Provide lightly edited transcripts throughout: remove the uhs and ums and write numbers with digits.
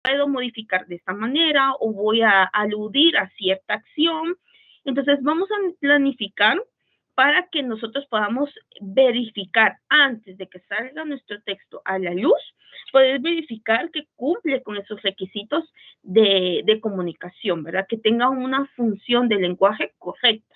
puedo modificar de esta manera o voy a aludir a cierta acción. Entonces vamos a planificar para que nosotros podamos verificar antes de que salga nuestro texto a la luz, poder verificar que cumple con esos requisitos de comunicación, ¿verdad? Que tenga una función de lenguaje correcta.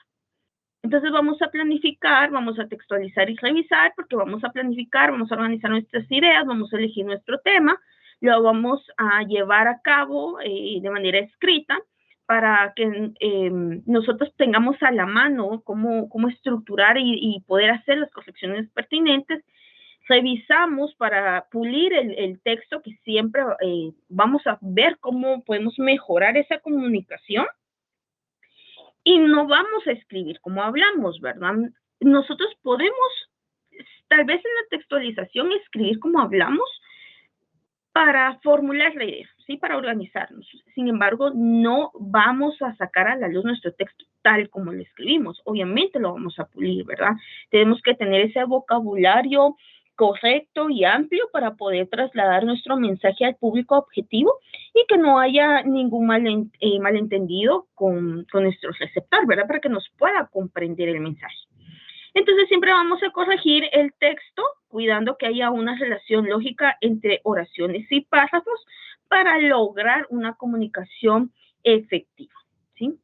Entonces vamos a planificar, vamos a textualizar y revisar, porque vamos a planificar, vamos a organizar nuestras ideas, vamos a elegir nuestro tema, lo vamos a llevar a cabo de manera escrita para que nosotros tengamos a la mano cómo estructurar y poder hacer las correcciones pertinentes. Revisamos para pulir el texto, que siempre vamos a ver cómo podemos mejorar esa comunicación. Y no vamos a escribir como hablamos, ¿verdad? Nosotros podemos, tal vez en la textualización, escribir como hablamos para formular la idea, ¿sí? Para organizarnos. Sin embargo, no vamos a sacar a la luz nuestro texto tal como lo escribimos. Obviamente lo vamos a pulir, ¿verdad? Tenemos que tener ese vocabulario correcto y amplio para poder trasladar nuestro mensaje al público objetivo y que no haya ningún malentendido con nuestro receptor, ¿verdad? Para que nos pueda comprender el mensaje. Entonces siempre vamos a corregir el texto, cuidando que haya una relación lógica entre oraciones y párrafos para lograr una comunicación efectiva, ¿sí?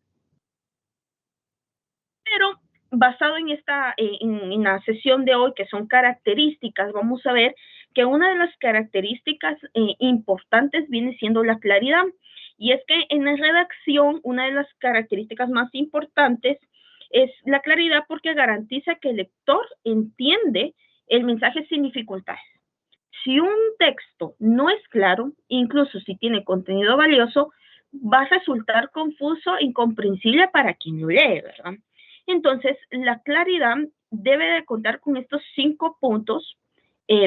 Pero basado en en la sesión de hoy, que son características, vamos a ver que una de las características importantes viene siendo la claridad. Y es que en la redacción, una de las características más importantes es la claridad, porque garantiza que el lector entiende el mensaje sin dificultades. Si un texto no es claro, incluso si tiene contenido valioso, va a resultar confuso e incomprensible para quien lo lee, ¿verdad? Entonces, la claridad debe de contar con estos 5 puntos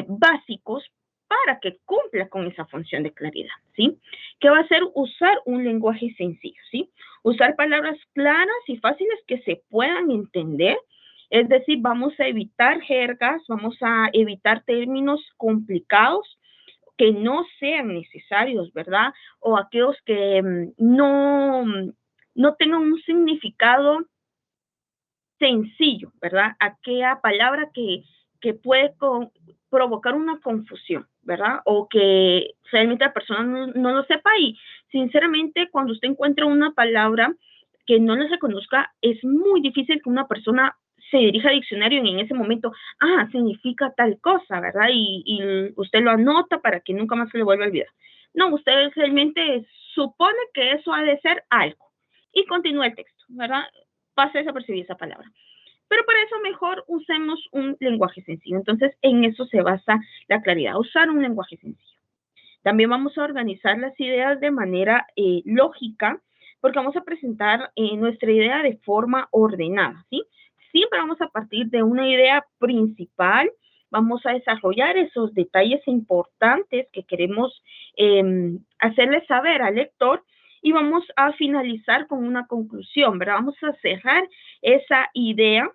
básicos para que cumpla con esa función de claridad, ¿sí? Que va a ser usar un lenguaje sencillo, ¿sí? Usar palabras claras y fáciles que se puedan entender. Es decir, vamos a evitar jergas, vamos a evitar términos complicados que no sean necesarios, ¿verdad? O aquellos que no tengan un significado sencillo, ¿verdad? Aquella palabra que puede provocar una confusión, ¿verdad? O que realmente la persona no lo sepa. Y sinceramente, cuando usted encuentra una palabra que no le reconozca, es muy difícil que una persona se dirija al diccionario y en ese momento, significa tal cosa, ¿verdad? Y usted lo anota para que nunca más se le vuelva a olvidar. No, usted realmente supone que eso ha de ser algo y continúa el texto, ¿verdad? Pasa desapercibida esa palabra. Pero para eso mejor usemos un lenguaje sencillo. Entonces, en eso se basa la claridad, usar un lenguaje sencillo. También vamos a organizar las ideas de manera lógica, porque vamos a presentar nuestra idea de forma ordenada, ¿sí? Siempre vamos a partir de una idea principal, vamos a desarrollar esos detalles importantes que queremos hacerle saber al lector y vamos a finalizar con una conclusión, ¿verdad? Vamos a cerrar esa idea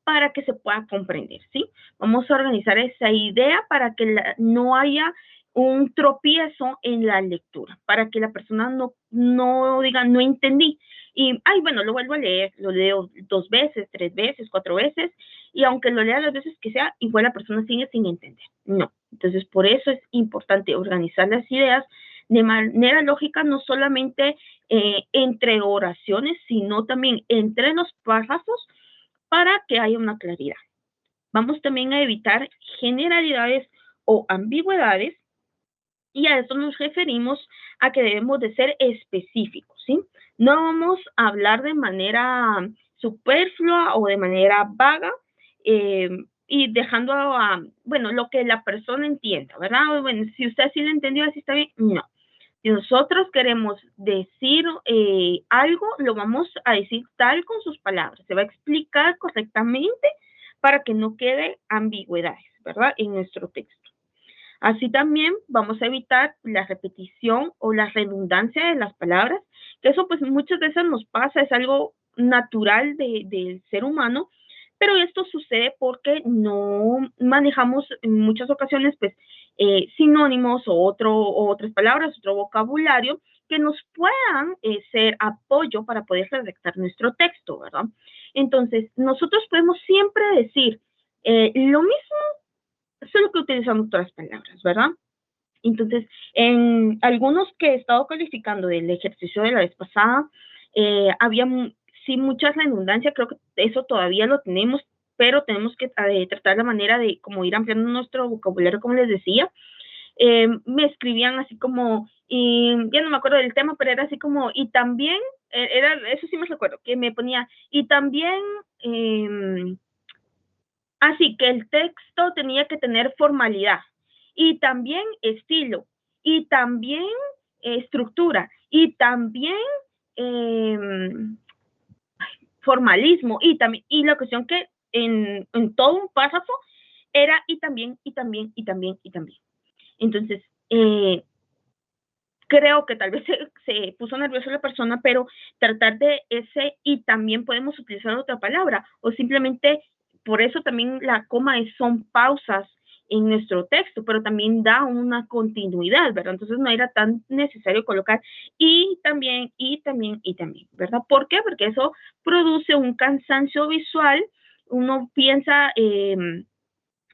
para que se pueda comprender, ¿sí? Vamos a organizar esa idea para que no haya un tropiezo en la lectura, para que la persona no diga, no entendí. Y, bueno, lo vuelvo a leer, lo leo 2 veces, 3 veces, 4 veces, y aunque lo lea las veces que sea, igual la persona sigue sin entender. No. Entonces, por eso es importante organizar las ideas de manera lógica, no solamente entre oraciones, sino también entre los párrafos, para que haya una claridad. Vamos también a evitar generalidades o ambigüedades, y a eso nos referimos a que debemos de ser específicos, ¿sí? No vamos a hablar de manera superflua o de manera vaga eh, y dejando lo que la persona entienda, ¿verdad? Bueno, si usted sí lo entendió, así está bien, no. Si nosotros queremos decir algo, lo vamos a decir tal con sus palabras. Se va a explicar correctamente para que no quede ambigüedades, ¿verdad? En nuestro texto. Así también vamos a evitar la repetición o la redundancia de las palabras, que eso pues muchas veces nos pasa, es algo natural del ser humano, pero esto sucede porque no manejamos en muchas ocasiones pues sinónimos o otras palabras, otro vocabulario que nos puedan ser apoyo para poder redactar nuestro texto, ¿verdad? Entonces, nosotros podemos siempre decir lo mismo, solo que utilizamos otras palabras, ¿verdad? Entonces, en algunos que he estado calificando del ejercicio de la vez pasada, había sí mucha redundancia, creo que eso todavía lo tenemos, pero tenemos que tratar la manera de como ir ampliando nuestro vocabulario, como les decía. Me escribían así como, y ya no me acuerdo del tema, pero era así como, y también, era, eso sí me recuerdo, que me ponía, y también, así que el texto tenía que tener formalidad y también estilo y también estructura y también eh, formalismo y también y la cuestión que en todo un párrafo era y también y también y también y también. Entonces, creo que tal vez se puso nerviosa la persona, pero tratar de ese y también podemos utilizar otra palabra o simplemente por eso también la coma son pausas en nuestro texto, pero también da una continuidad, ¿verdad? Entonces no era tan necesario colocar y también, y también, y también, ¿verdad? ¿Por qué? Porque eso produce un cansancio visual, uno piensa,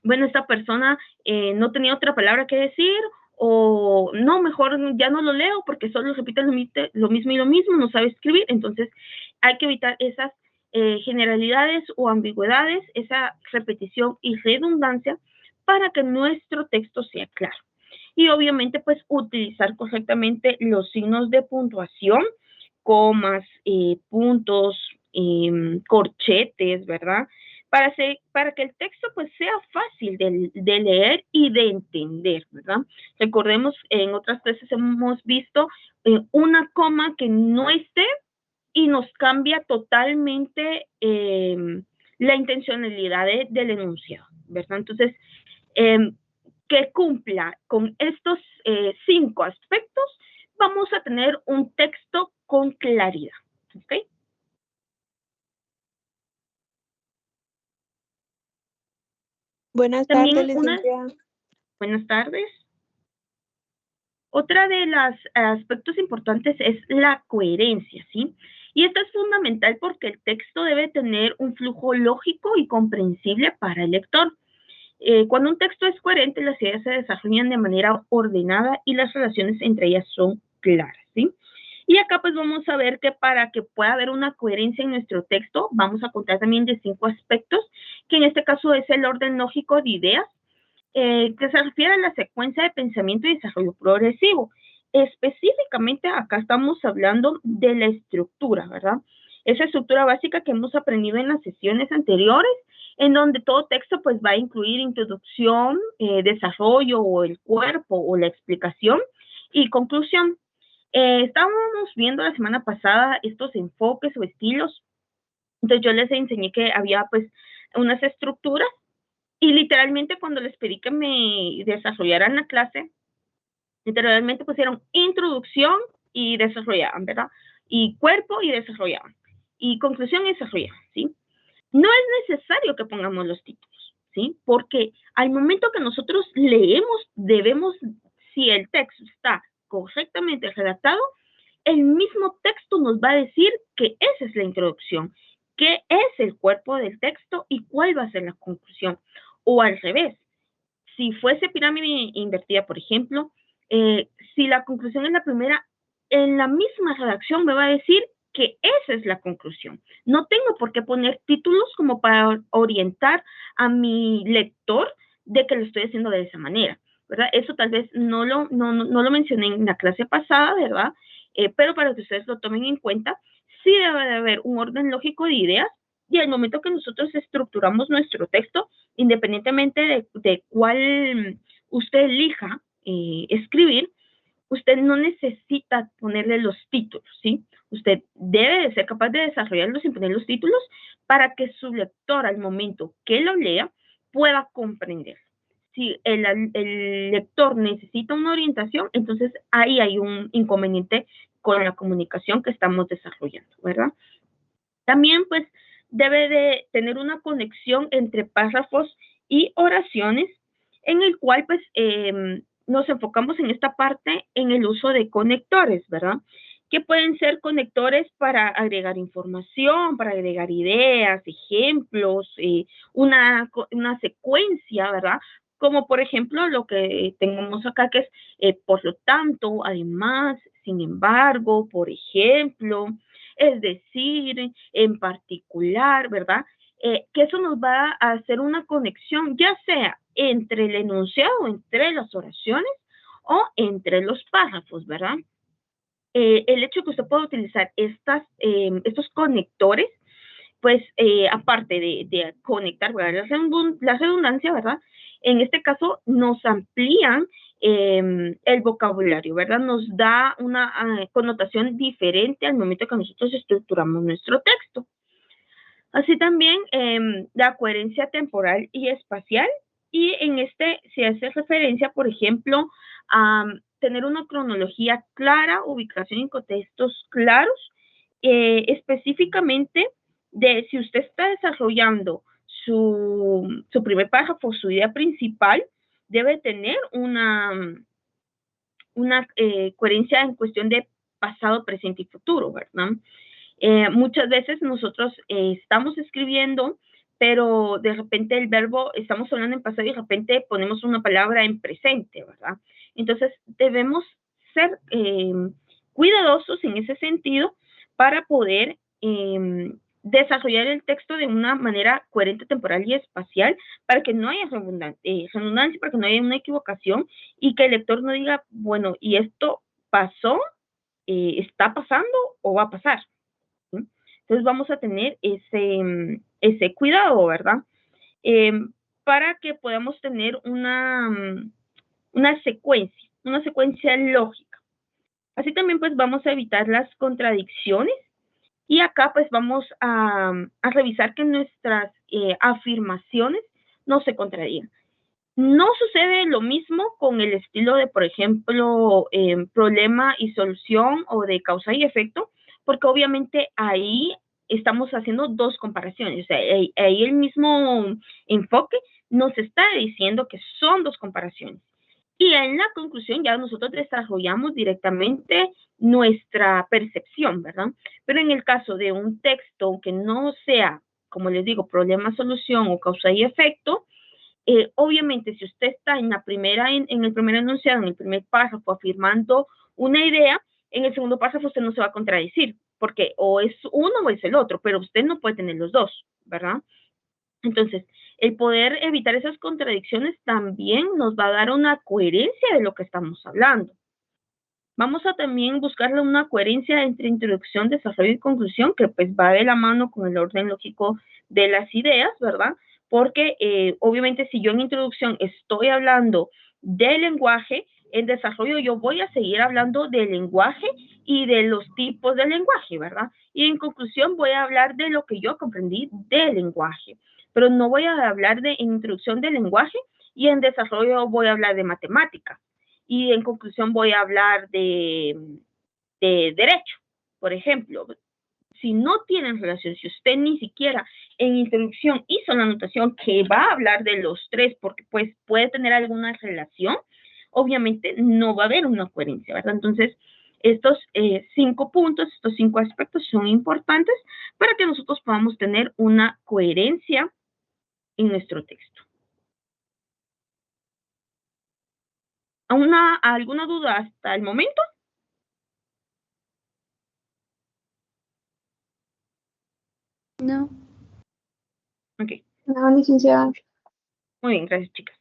bueno, esta persona no tenía otra palabra que decir o no, mejor ya no lo leo porque solo repite lo mismo y lo mismo, no sabe escribir, entonces hay que evitar esas generalidades o ambigüedades, esa repetición y redundancia para que nuestro texto sea claro. Y obviamente pues utilizar correctamente los signos de puntuación, comas, puntos, corchetes, ¿verdad? Para que el texto pues sea fácil de leer y de entender, ¿verdad? Recordemos, en otras veces hemos visto una coma que no esté y nos cambia totalmente la intencionalidad del enunciado, ¿verdad? Entonces, eh, que cumpla con estos 5 aspectos, vamos a tener un texto con claridad, ¿ok? Buenas tardes, También licenciada. buenas tardes. Otra de los aspectos importantes es la coherencia, ¿sí? Y esto es fundamental porque el texto debe tener un flujo lógico y comprensible para el lector. Cuando un texto es coherente, las ideas se desarrollan de manera ordenada y las relaciones entre ellas son claras, ¿sí? Y acá pues vamos a ver que para que pueda haber una coherencia en nuestro texto, vamos a contar también de 5 aspectos, que en este caso es el orden lógico de ideas, que se refiere a la secuencia de pensamiento y desarrollo progresivo. Específicamente acá estamos hablando de la estructura, ¿verdad? Esa estructura básica que hemos aprendido en las sesiones anteriores, en donde todo texto pues va a incluir introducción, desarrollo o el cuerpo o la explicación y conclusión. Estábamos viendo la semana pasada estos enfoques o estilos, entonces yo les enseñé que había pues unas estructuras y literalmente cuando les pedí que me desarrollaran la clase, literalmente pusieron introducción y desarrollaban, ¿verdad? Y cuerpo y desarrollaban. Y conclusión y desarrollaban, ¿sí? No es necesario que pongamos los títulos, ¿sí? Porque al momento que nosotros leemos, debemos, si el texto está correctamente redactado, el mismo texto nos va a decir que esa es la introducción, qué es el cuerpo del texto y cuál va a ser la conclusión. O al revés, si fuese pirámide invertida, por ejemplo, si la conclusión es la primera, en la misma redacción me va a decir que esa es la conclusión. No tengo por qué poner títulos como para orientar a mi lector de que lo estoy haciendo de esa manera, ¿verdad? Eso tal vez no lo mencioné en la clase pasada, ¿verdad? Pero para que ustedes lo tomen en cuenta, sí debe de haber un orden lógico de ideas y al momento que nosotros estructuramos nuestro texto, independientemente de cuál usted elija escribir, usted no necesita ponerle los títulos, ¿sí? Usted debe de ser capaz de desarrollarlos sin poner los títulos para que su lector al momento que lo lea pueda comprender. Si el lector necesita una orientación, entonces ahí hay un inconveniente con la comunicación que estamos desarrollando, ¿verdad? También, pues, debe de tener una conexión entre párrafos y oraciones, en el cual pues nos enfocamos en esta parte en el uso de conectores, ¿verdad? Que pueden ser conectores para agregar información, para agregar ideas, ejemplos, una secuencia, ¿verdad? Como por ejemplo lo que tenemos acá, que es por lo tanto, además, sin embargo, por ejemplo, es decir, en particular, ¿verdad? Que eso nos va a hacer una conexión, ya sea entre el enunciado, entre las oraciones o entre los párrafos, ¿verdad? El hecho de que usted pueda utilizar estos conectores, pues aparte de conectar, ¿verdad? La redundancia, ¿verdad? En este caso nos amplían el vocabulario, ¿verdad? Nos da una connotación diferente al momento que nosotros estructuramos nuestro texto. Así también la coherencia temporal y espacial, y en este se hace referencia, por ejemplo, a tener una cronología clara, ubicación en contextos claros, específicamente de si usted está desarrollando su primer párrafo, su idea principal, debe tener una coherencia en cuestión de pasado, presente y futuro, ¿verdad? Muchas veces nosotros estamos escribiendo, pero de repente el verbo, estamos hablando en pasado y de repente ponemos una palabra en presente, ¿verdad? Entonces debemos ser cuidadosos en ese sentido para poder desarrollar el texto de una manera coherente, temporal y espacial, para que no haya redundancia, para que no haya una equivocación y que el lector no diga, bueno, ¿y esto pasó, está pasando o va a pasar? ¿Sí? Entonces vamos a tener ese cuidado, ¿verdad? Eh, para que podamos tener una secuencia lógica. Así también pues vamos a evitar las contradicciones y acá pues vamos a revisar que nuestras afirmaciones no se contradigan. No sucede lo mismo con el estilo de, por ejemplo, problema y solución o de causa y efecto, porque obviamente ahí estamos haciendo dos comparaciones. O sea, ahí el mismo enfoque nos está diciendo que son dos comparaciones. Y en la conclusión ya nosotros desarrollamos directamente nuestra percepción, ¿verdad? Pero en el caso de un texto que no sea, como les digo, problema, solución o causa y efecto, obviamente, si usted está en el primer enunciado, en el primer párrafo, afirmando una idea, en el segundo párrafo usted no se va a contradecir, porque o es uno o es el otro, pero usted no puede tener los dos, ¿verdad? Entonces, el poder evitar esas contradicciones también nos va a dar una coherencia de lo que estamos hablando. Vamos a también buscarle una coherencia entre introducción, desarrollo y conclusión, que pues va de la mano con el orden lógico de las ideas, ¿verdad? Porque obviamente si yo en introducción estoy hablando del lenguaje, en desarrollo yo voy a seguir hablando del lenguaje y de los tipos del lenguaje, ¿verdad? Y en conclusión voy a hablar de lo que yo comprendí del lenguaje, pero no voy a hablar de introducción del lenguaje y en desarrollo voy a hablar de matemáticas y en conclusión voy a hablar de derecho, por ejemplo. Si no tienen relación, si usted ni siquiera en introducción hizo la anotación que va a hablar de los tres porque pues puede tener alguna relación, obviamente no va a haber una coherencia, ¿verdad? Entonces, estos 5 puntos, estos 5 aspectos son importantes para que nosotros podamos tener una coherencia en nuestro texto. ¿Alguna duda hasta el momento? No, Ok, no, licenciada. muy bien, gracias, chicas.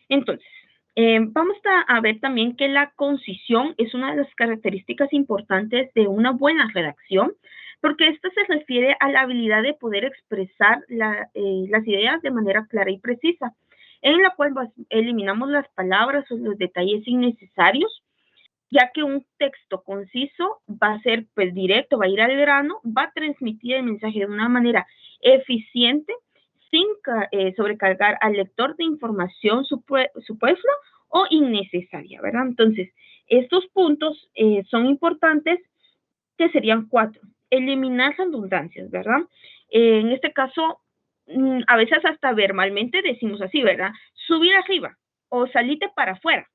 Entonces, vamos a ver también que la concisión es una de las características importantes de una buena redacción, porque esta se refiere a la habilidad de poder expresar las ideas de manera clara y precisa, en la cual eliminamos las palabras o los detalles innecesarios, ya que un texto conciso va a ser pues directo, va a ir al grano, va a transmitir el mensaje de una manera eficiente, sin sobrecargar al lector de información superflua o innecesaria, ¿verdad? Entonces, estos puntos son importantes, que serían 4. Eliminar redundancias, ¿verdad? En este caso, a veces hasta verbalmente decimos así, ¿verdad? Subir arriba o salite para afuera,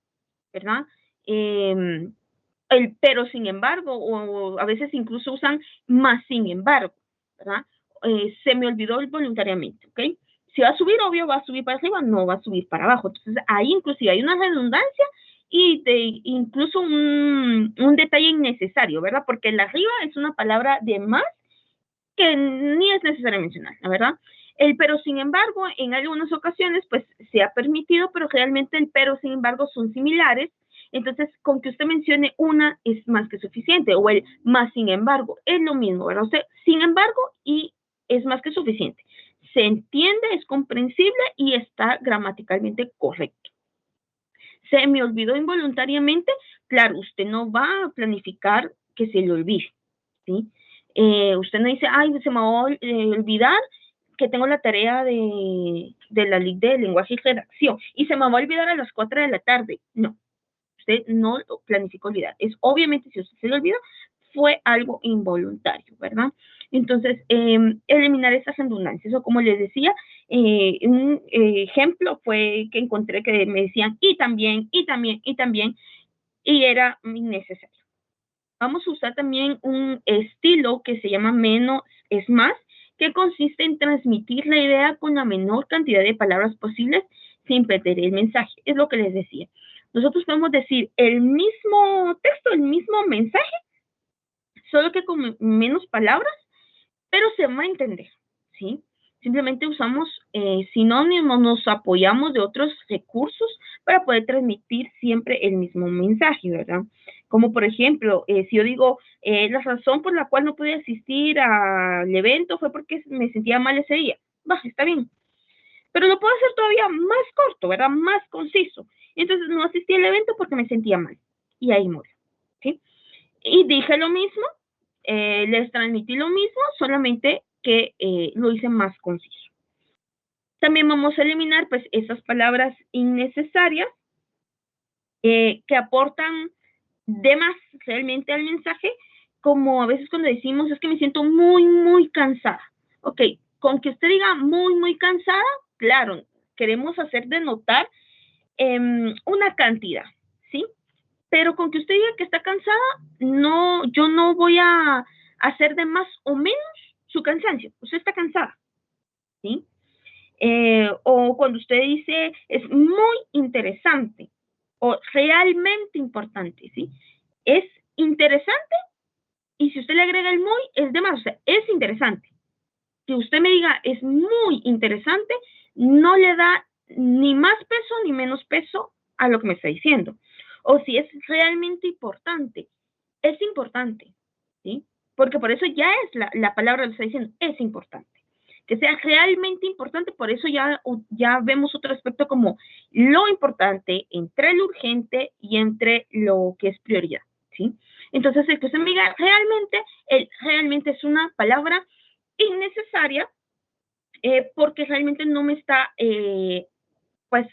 ¿verdad? Pero sin embargo, o a veces incluso usan más sin embargo, ¿verdad? Se me olvidó voluntariamente, ¿ok? Si va a subir, obvio, va a subir para arriba, no va a subir para abajo. Entonces, ahí inclusive hay una redundancia y incluso un detalle innecesario, ¿verdad? Porque el arriba es una palabra de más que ni es necesario mencionar, la verdad. Pero sin embargo, en algunas ocasiones, pues se ha permitido, pero realmente el pero sin embargo son similares. Entonces, con que usted mencione una es más que suficiente, o el más sin embargo, es lo mismo, ¿verdad? Usted, sin embargo, y es más que suficiente. Se entiende, es comprensible y está gramaticalmente correcto. Se me olvidó involuntariamente, claro, usted no va a planificar que se le olvide, ¿sí? Usted no dice, ay, se me va a olvidar que tengo la tarea de la ley de lenguaje y redacción y se me va a olvidar a las 4 de la tarde. No, usted no lo planificó olvidar. Es obviamente si usted se le olvida, fue algo involuntario, ¿verdad? Entonces, eliminar esas redundancias, o como les decía, un ejemplo fue que encontré que me decían y también, y también, y también, y era innecesario. Vamos a usar también un estilo que se llama menos es más, que consiste en transmitir la idea con la menor cantidad de palabras posibles sin perder el mensaje. Es lo que les decía. Nosotros podemos decir el mismo texto, el mismo mensaje, solo que con menos palabras, pero se va a entender, ¿sí? Simplemente usamos sinónimos, nos apoyamos de otros recursos para poder transmitir siempre el mismo mensaje, ¿verdad? Como por ejemplo, si yo digo, la razón por la cual no pude asistir al evento fue porque me sentía mal ese día. Va, está bien. Pero lo puedo hacer todavía más corto, ¿verdad? Más conciso. Entonces no asistí al evento porque me sentía mal. Y ahí muere, ¿sí? Y dije lo mismo, les transmití lo mismo, solamente que lo hice más conciso. También vamos a eliminar pues esas palabras innecesarias que aportan de más realmente al mensaje, como a veces cuando decimos es que me siento muy, muy cansada. Ok, con que usted diga muy, muy cansada, claro, queremos hacer de notar una cantidad, ¿sí? Pero con que usted diga que está cansada, no, yo no voy a hacer de más o menos su cansancio. Usted está cansada, ¿sí? O cuando usted dice es muy interesante o realmente importante, ¿sí? Es interesante y si usted le agrega el muy, es de más, o sea, es interesante. Que usted me diga es muy interesante, no le da ni más peso ni menos peso a lo que me está diciendo. O si es realmente importante, es importante, ¿sí? Porque por eso ya es la palabra que está diciendo, es importante. Que sea realmente importante, por eso ya vemos otro aspecto como lo importante entre lo urgente y entre lo que es prioridad, ¿sí? Entonces, el que usted me diga realmente es una palabra innecesaria porque realmente no me está, pues,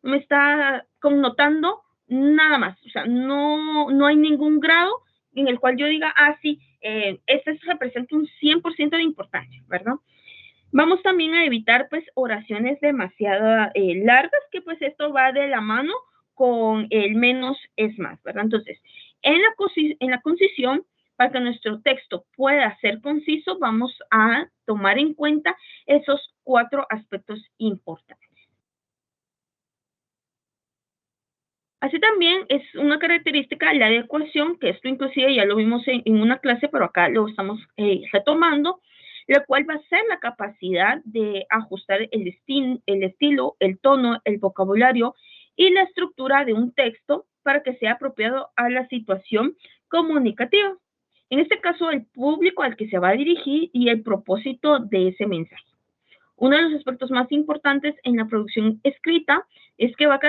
me está connotando nada más. O sea, no hay ningún grado en el cual yo diga, ah, sí, este representa un 100% de importancia, ¿verdad? Vamos también a evitar, pues, oraciones demasiado largas, que pues esto va de la mano con el menos es más, ¿verdad? Entonces, en la concisión, para que nuestro texto pueda ser conciso, vamos a tomar en cuenta esos 4 aspectos importantes. Así también es una característica la adecuación, que esto inclusive ya lo vimos en una clase, pero acá lo estamos retomando, la cual va a ser la capacidad de ajustar el estilo, el tono, el vocabulario y la estructura de un texto para que sea apropiado a la situación comunicativa. En este caso, el público al que se va a dirigir y el propósito de ese mensaje. Uno de los aspectos más importantes en la producción escrita es que va a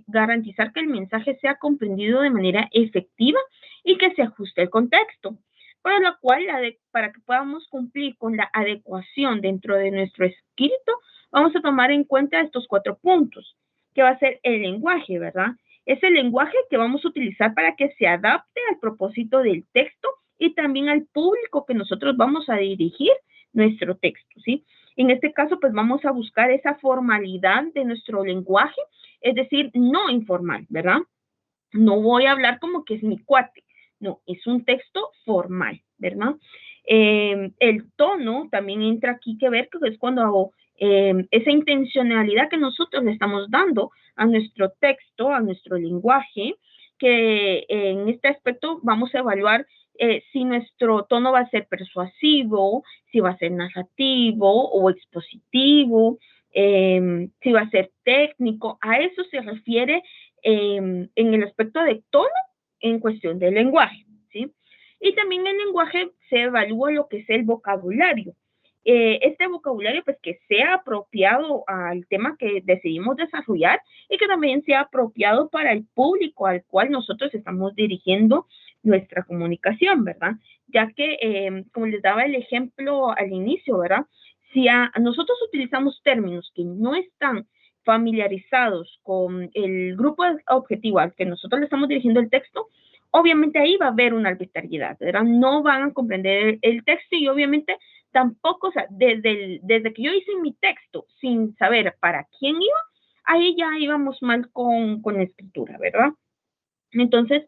garantizar que el mensaje sea comprendido de manera efectiva y que se ajuste al contexto, para lo cual, para que podamos cumplir con la adecuación dentro de nuestro escrito, vamos a tomar en cuenta estos 4 puntos, que va a ser el lenguaje, ¿verdad? Es el lenguaje que vamos a utilizar para que se adapte al propósito del texto y también al público que nosotros vamos a dirigir nuestro texto, ¿sí? En este caso, pues vamos a buscar esa formalidad de nuestro lenguaje, es decir, no informal, ¿verdad? No voy a hablar como que es mi cuate, no, es un texto formal, ¿verdad? El tono también entra aquí que ver, que es cuando hago esa intencionalidad que nosotros le estamos dando a nuestro texto, a nuestro lenguaje, que en este aspecto vamos a evaluar si nuestro tono va a ser persuasivo, si va a ser narrativo o expositivo, si va a ser técnico. A eso se refiere en el aspecto de tono en cuestión del lenguaje, ¿sí? Y también en el lenguaje se evalúa lo que es el vocabulario. Este vocabulario, pues, que sea apropiado al tema que decidimos desarrollar y que también sea apropiado para el público al cual nosotros estamos dirigiendo nuestra comunicación, ¿verdad? Ya que, como les daba el ejemplo al inicio, ¿verdad? Si nosotros utilizamos términos que no están familiarizados con el grupo objetivo al que nosotros le estamos dirigiendo el texto, obviamente ahí va a haber una arbitrariedad, ¿verdad? No van a comprender el texto y obviamente tampoco, o sea, desde que yo hice mi texto sin saber para quién iba, ahí ya íbamos mal con la escritura, ¿verdad? Entonces,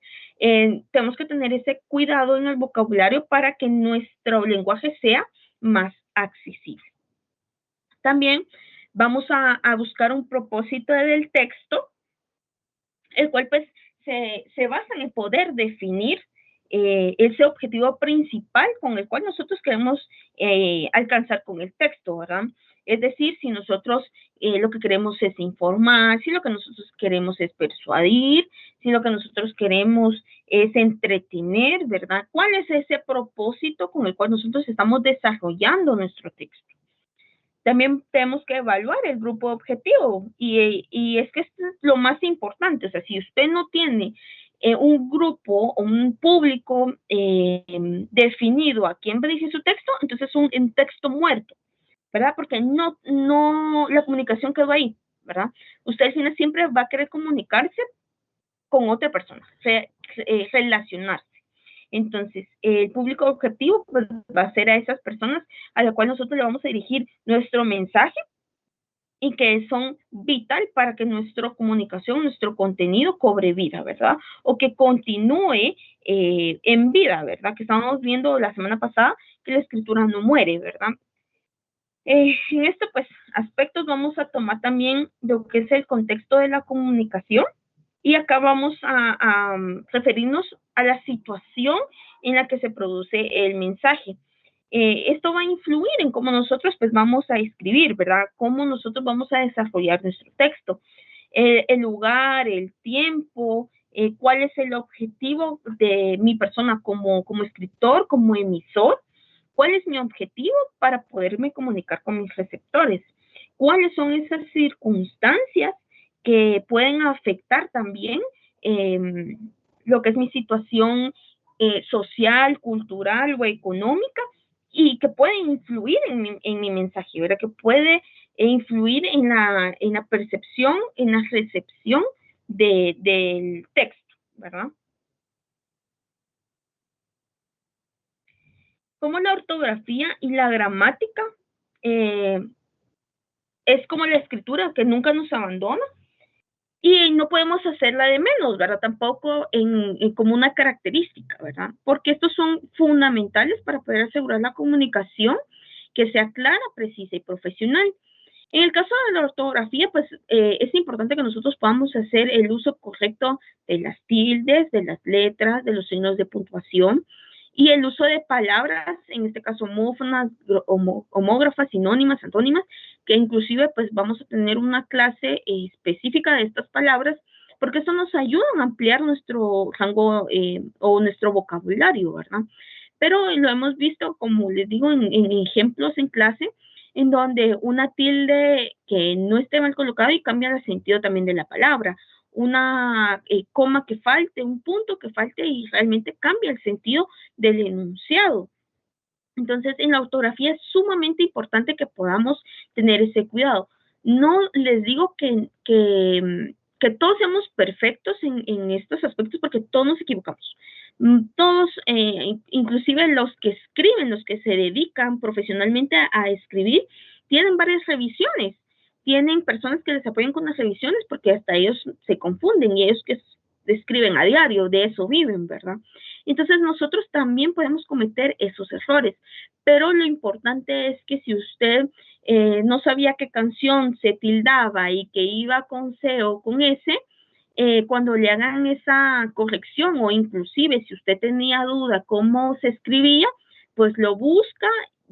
tenemos que tener ese cuidado en el vocabulario para que nuestro lenguaje sea más accesible. También vamos a buscar un propósito del texto, el cual pues se basa en poder definir ese objetivo principal con el cual nosotros queremos alcanzar con el texto, ¿verdad? Es decir, si nosotros lo que queremos es informar, si lo que nosotros queremos es persuadir, si lo que nosotros queremos es entretener, ¿verdad? ¿Cuál es ese propósito con el cual nosotros estamos desarrollando nuestro texto? También tenemos que evaluar el grupo objetivo y es que esto es lo más importante. O sea, si usted no tiene un grupo o un público definido a quién dirige su texto, entonces es un texto muerto, ¿verdad? Porque no, la comunicación quedó ahí, ¿verdad? Usted al final siempre va a querer comunicarse con otra persona, relacionarse. Entonces, el público objetivo pues, va a ser a esas personas a las cuales nosotros le vamos a dirigir nuestro mensaje y que son vital para que nuestra comunicación, nuestro contenido cobre vida, ¿verdad? O que continúe en vida, ¿verdad? Que estábamos viendo la semana pasada que la escritura no muere, ¿verdad? En este pues aspectos vamos a tomar también lo que es el contexto de la comunicación y acá vamos a referirnos a la situación en la que se produce el mensaje. Esto va a influir en cómo nosotros pues vamos a escribir, ¿verdad? Cómo nosotros vamos a desarrollar nuestro texto. El lugar, el tiempo, cuál es el objetivo de mi persona como escritor, como emisor, cuál es mi objetivo para poderme comunicar con mis receptores, cuáles son esas circunstancias que pueden afectar también lo que es mi situación social, cultural o económica y que pueden influir en mi mensaje, ¿verdad? Que puede influir en la percepción, en la recepción del texto, ¿verdad? Como la ortografía y la gramática eh, es como la escritura que nunca nos abandona y no podemos hacerla de menos, ¿verdad? Tampoco como una característica, ¿verdad? Porque estos son fundamentales para poder asegurar la comunicación que sea clara, precisa y profesional. En el caso de la ortografía, pues es importante que nosotros podamos hacer el uso correcto de las tildes, de las letras, de los signos de puntuación y el uso de palabras, en este caso homófonas, homógrafas, sinónimas, antónimas, que inclusive pues vamos a tener una clase específica de estas palabras porque eso nos ayuda a ampliar nuestro rango o nuestro vocabulario, ¿verdad? Pero lo hemos visto, como les digo, en ejemplos en clase, en donde una tilde que no esté mal colocada y cambia el sentido también de la palabra, una coma que falte, un punto que falte y realmente cambia el sentido del enunciado. Entonces, en la ortografía es sumamente importante que podamos tener ese cuidado. No les digo que todos seamos perfectos en estos aspectos porque todos nos equivocamos. Todos, inclusive los que escriben, los que se dedican profesionalmente a escribir, tienen varias revisiones. Tienen personas que les apoyan con las revisiones porque hasta ellos se confunden y ellos que escriben a diario, de eso viven, ¿verdad? Entonces nosotros también podemos cometer esos errores, pero lo importante es que si usted no sabía qué canción se tildaba y que iba con C o con S, cuando le hagan esa corrección o inclusive si usted tenía duda cómo se escribía, pues lo busca,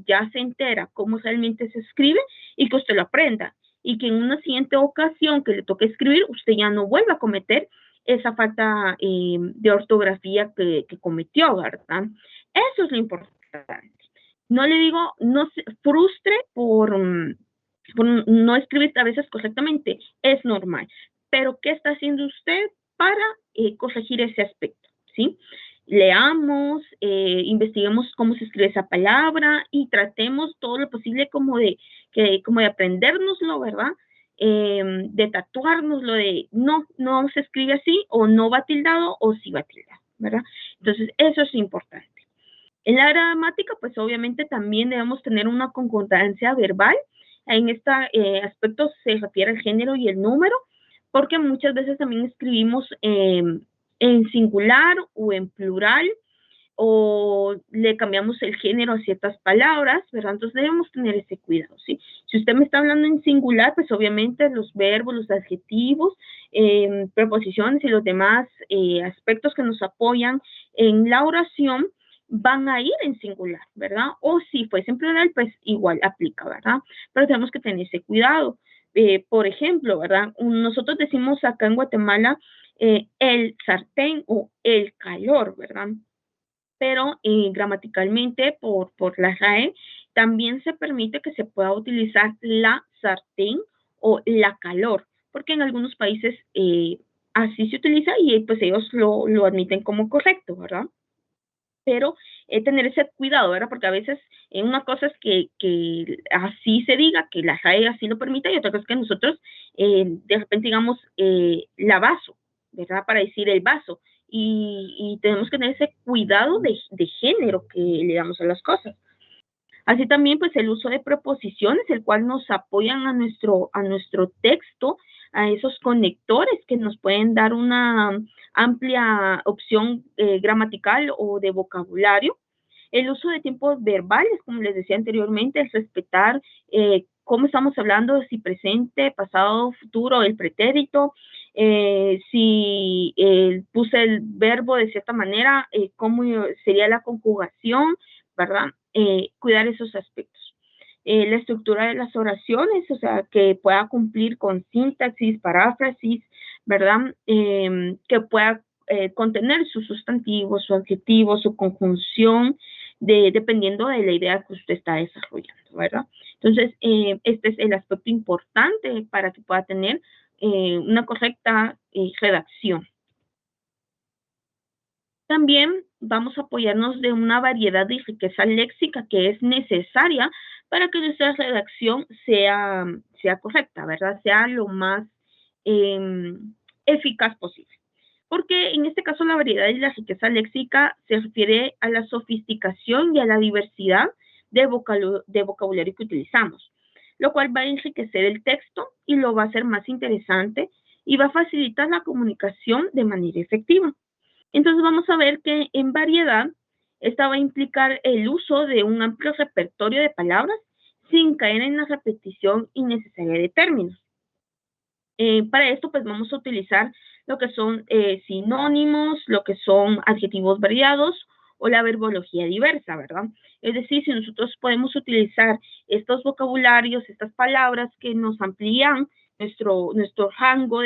ya se entera cómo realmente se escribe y que usted lo aprenda y que en una siguiente ocasión que le toque escribir, usted ya no vuelva a cometer esa falta de ortografía que cometió, ¿verdad? Eso es lo importante. No le digo, no se frustre por no escribir a veces correctamente, es normal. Pero, ¿qué está haciendo usted para corregir ese aspecto? ¿Sí? Leamos, investiguemos cómo se escribe esa palabra y tratemos todo lo posible como de aprendérnoslo, ¿verdad? De tatuárnoslo de no se escribe así o no va tildado o sí va tildado, ¿verdad? Entonces, eso es importante. En la gramática, pues obviamente también debemos tener una concordancia verbal. En este aspecto se refiere al género y el número, porque muchas veces también escribimos en singular o en plural, o le cambiamos el género a ciertas palabras, ¿verdad? Entonces debemos tener ese cuidado, ¿sí? Si usted me está hablando en singular, pues obviamente los verbos, los adjetivos, preposiciones y los demás aspectos que nos apoyan en la oración van a ir en singular, ¿verdad? O si fuese en plural, pues igual aplica, ¿verdad? Pero tenemos que tener ese cuidado. Por ejemplo, ¿verdad? Nosotros decimos acá en Guatemala el sartén o el calor, ¿verdad? Pero gramaticalmente por la RAE también se permite que se pueda utilizar la sartén o la calor, porque en algunos países así se utiliza y pues ellos lo admiten como correcto, ¿verdad? Pero tener ese cuidado, ¿verdad? Porque a veces una cosa es que así se diga, que la RAE así lo permita, y otra cosa es que nosotros de repente digamos la vaso, ¿verdad? Para decir el vaso. Y tenemos que tener ese cuidado de género que le damos a las cosas. Así también, pues, el uso de preposiciones, el cual nos apoyan a nuestro texto, a esos conectores que nos pueden dar una amplia opción gramatical o de vocabulario. El uso de tiempos verbales, como les decía anteriormente, es respetar cómo estamos hablando, si presente, pasado, futuro, el pretérito, si puse el verbo de cierta manera, cómo sería la conjugación, ¿verdad? Cuidar esos aspectos. La estructura de las oraciones, o sea, que pueda cumplir con sintaxis, paráfrasis, ¿verdad? Que pueda contener su sustantivo, su adjetivo, su conjunción, dependiendo de la idea que usted está desarrollando, ¿verdad? Entonces, este es el aspecto importante para que pueda tener una correcta redacción. También vamos a apoyarnos de una variedad y riqueza léxica que es necesaria para que nuestra redacción sea correcta, ¿verdad? Sea lo más eh, eficaz posible. Porque en este caso la variedad y la riqueza léxica se refiere a la sofisticación y a la diversidad de vocabulario que utilizamos, lo cual va a enriquecer el texto y lo va a hacer más interesante y va a facilitar la comunicación de manera efectiva. Entonces vamos a ver que en variedad esta va a implicar el uso de un amplio repertorio de palabras sin caer en la repetición innecesaria de términos. Para esto pues vamos a utilizar lo que son sinónimos, lo que son adjetivos variados o la verbología diversa, ¿verdad? Es decir, si nosotros podemos utilizar estos vocabularios, estas palabras que nos amplían nuestro rango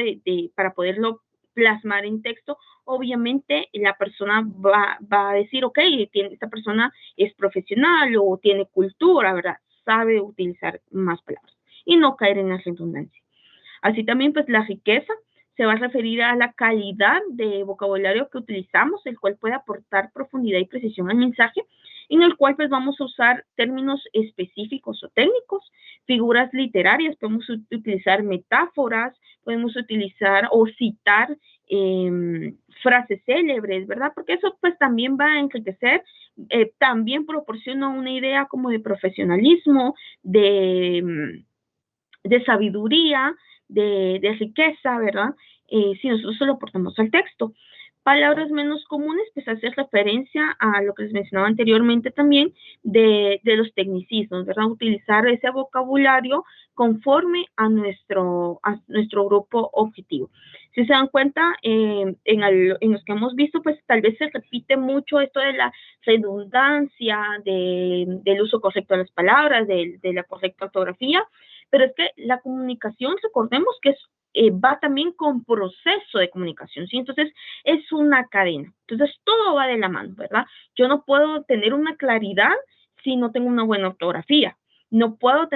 para poderlo plasmar en texto, obviamente la persona va a decir, ok, esta persona es profesional o tiene cultura, ¿verdad? Sabe utilizar más palabras y no caer en la redundancia. Así también, pues la riqueza se va a referir a la calidad de vocabulario que utilizamos, el cual puede aportar profundidad y precisión al mensaje, en el cual pues vamos a usar términos específicos o técnicos, figuras literarias, podemos utilizar metáforas, podemos utilizar o citar frases célebres, ¿verdad? Porque eso pues también va a enriquecer, también proporciona una idea como de profesionalismo, de sabiduría, de riqueza, ¿verdad? Si nosotros se lo aportamos al texto. Palabras menos comunes, pues hacer referencia a lo que les mencionaba anteriormente también de los tecnicismos, ¿verdad? Utilizar ese vocabulario conforme a nuestro grupo objetivo. Si se dan cuenta, en los que hemos visto, pues tal vez se repite mucho esto de la redundancia, del uso correcto de las palabras, de la correcta ortografía, pero es que la comunicación, recordemos que va también con proceso de comunicación, ¿sí? Entonces, es una cadena. Entonces, todo va de la mano, ¿verdad? Yo no puedo tener una claridad si no tengo una buena ortografía. No puedo